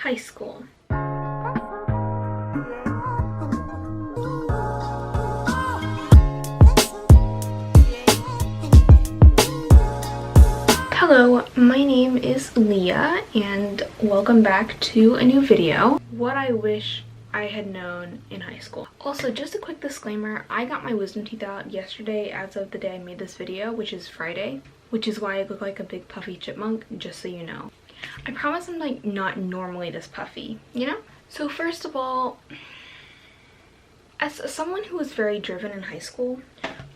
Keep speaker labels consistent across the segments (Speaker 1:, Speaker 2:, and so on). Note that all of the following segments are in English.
Speaker 1: High school. Hello, my name is Leah and welcome back to a new video. What I wish I had known in high school. Also, just a quick disclaimer, I got my wisdom teeth out yesterday as of the day I made this video, which is Friday, which is why I look like a big puffy chipmunk, just so you know. I promise I'm like not normally this puffy, you know? So first of all, as someone who was very driven in high school,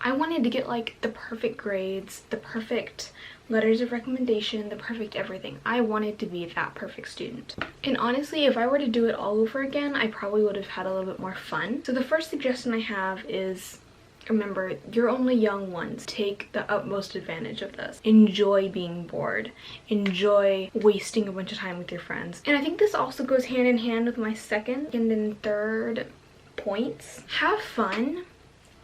Speaker 1: I wanted to get like the perfect grades, the perfect letters of recommendation, the perfect everything. I wanted to be that perfect student. And honestly, if I were to do it all over again, I probably would have had a little bit more fun. So the first suggestion I have is, remember, you're only young ones. Take the utmost advantage of this. Enjoy being bored. Enjoy wasting a bunch of time with your friends. And I think this also goes hand in hand with my second and third points. Have fun.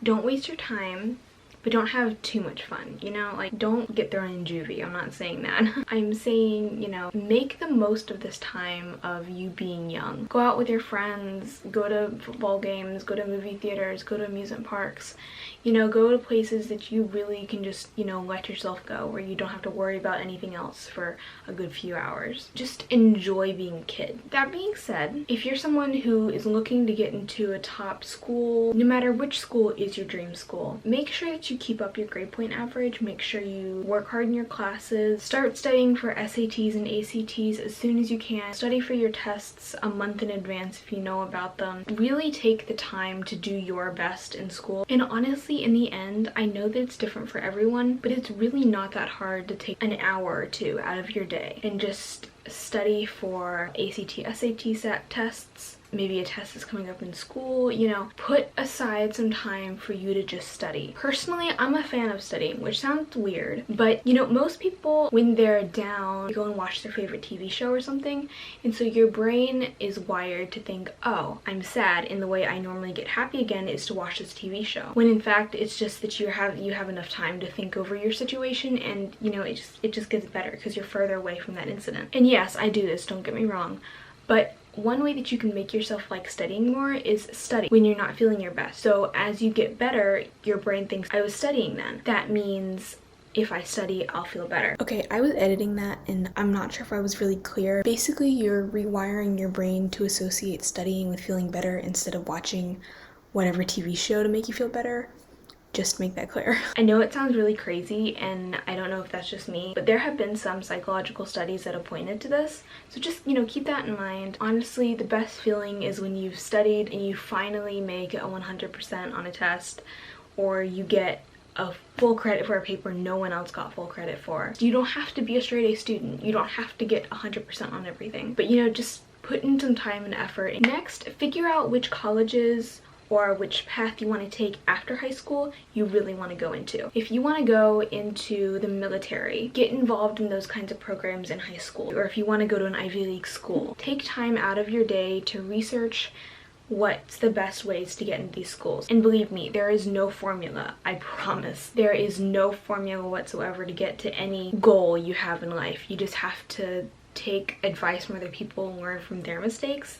Speaker 1: Don't waste your time, but don't have too much fun, you know? Like, don't get thrown in juvie. I'm not saying that. I'm saying, you know, make the most of this time of you being young. Go out with your friends, go to football games, go to movie theaters, go to amusement parks. You know, go to places that you really can just, you know, let yourself go, where you don't have to worry about anything else for a good few hours. Just enjoy being a kid. That being said, if you're someone who is looking to get into a top school, no matter which school is your dream school, make sure that you keep up your grade point average. Make sure you work hard in your classes. Start studying for SATs and ACTs as soon as you can. Study for your tests a month in advance if you know about them. Really take the time to do your best in school. And honestly, in the end, I know that it's different for everyone, but it's really not that hard to take an hour or two out of your day and just study for ACT, SAT set tests. Maybe a test is coming up in school, you know, put aside some time for you to just study. Personally, I'm a fan of studying, which sounds weird, but you know, most people, when they're down, go and watch their favorite TV show or something, and so your brain is wired to think, oh, I'm sad, and the way I normally get happy again is to watch this TV show. When in fact, it's just that you have enough time to think over your situation, and you know, it just gets better because you're further away from that incident. And yes, I do this, don't get me wrong, but one way that you can make yourself like studying more is study when you're not feeling your best. So as you get better, your brain thinks, I was studying then. That means if I study, I'll feel better. Okay, I was editing that and I'm not sure if I was really clear. Basically, you're rewiring your brain to associate studying with feeling better instead of watching whatever TV show to make you feel better. Just to make that clear. I know it sounds really crazy and I don't know if that's just me, but there have been some psychological studies that have pointed to this. So just, you know, keep that in mind. Honestly, the best feeling is when you've studied and you finally make a 100% on a test, or you get a full credit for a paper no one else got full credit for. You don't have to be a straight A student. You don't have to get 100% on everything, but you know, just put in some time and effort. Next, figure out which colleges or which path you want to take after high school you really want to go into. If you want to go into the military, get involved in those kinds of programs in high school. Or if you want to go to an Ivy League school, take time out of your day to research what's the best ways to get into these schools. And believe me, there is no formula, I promise. There is no formula whatsoever to get to any goal you have in life. You just have to take advice from other people and learn from their mistakes,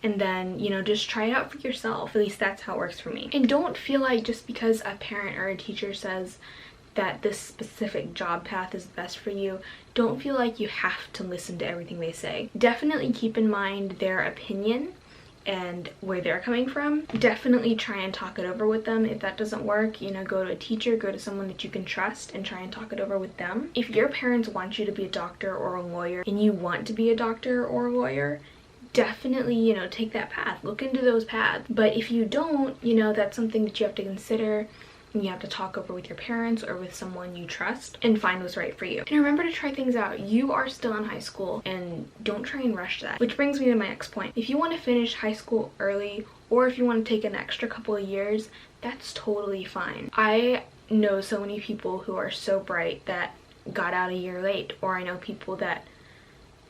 Speaker 1: and then, you know, just try it out for yourself. At least that's how it works for me. And don't feel like just because a parent or a teacher says that this specific job path is best for you, don't feel like you have to listen to everything they say. Definitely keep in mind their opinion and where they're coming from. Definitely try and talk it over with them. If that doesn't work, you know, go to a teacher, go to someone that you can trust and try and talk it over with them. If your parents want you to be a doctor or a lawyer and you want to be a doctor or a lawyer, definitely, you know, take that path. Look into those paths. But if you don't, you know, that's something that you have to consider. And you have to talk over with your parents or with someone you trust and find what's right for you. And remember to try things out. You are still in high school and don't try and rush that. Which brings me to my next point. If you want to finish high school early, or if you want to take an extra couple of years, that's totally fine. I know so many people who are so bright that got out a year late, or I know people that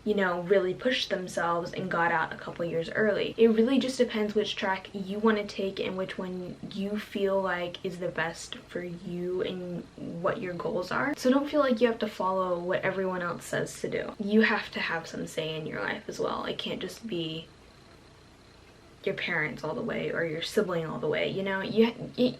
Speaker 1: you know, really pushed themselves and got out a couple years early. It really just depends which track you want to take and which one you feel like is the best for you and what your goals are. So don't feel like you have to follow what everyone else says to do. You have to have some say in your life as well. It can't just be your parents all the way or your sibling all the way, you know. You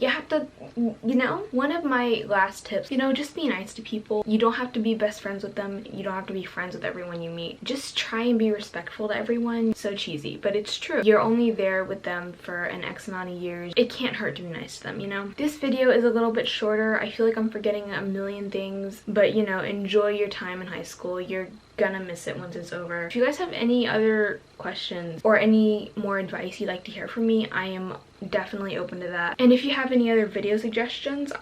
Speaker 1: have to, you know. One of my last tips, you know, just be nice to people. You don't have to be best friends with them. You don't have to be friends with everyone you meet. Just try and be respectful to everyone. So cheesy, but it's true. You're only there with them for an X amount of years. It can't hurt to be nice to them, you know. This video is a little bit shorter. I feel like I'm forgetting a million things, but you know, enjoy your time in high school. You're gonna miss it once it's over. If you guys have any other questions or any more advice you'd like to hear from me, I am definitely open to that. And if you have any other video suggestions,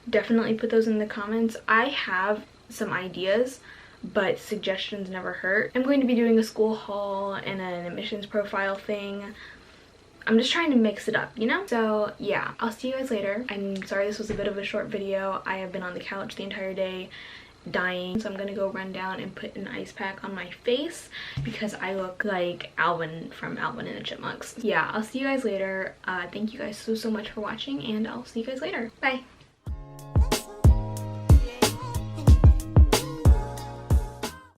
Speaker 1: definitely put those in the comments. I have some ideas, but suggestions never hurt. I'm going to be doing a school haul and an admissions profile thing. I'm just trying to mix it up, you know? So yeah, I'll see you guys later. I'm sorry this was a bit of a short video. I have been on the couch the entire day dying, so I'm gonna go run down and put an ice pack on my face because I look like Alvin from Alvin and the Chipmunks. Yeah, I'll see you guys later. Thank you guys so much for watching, and I'll see you guys later. Bye.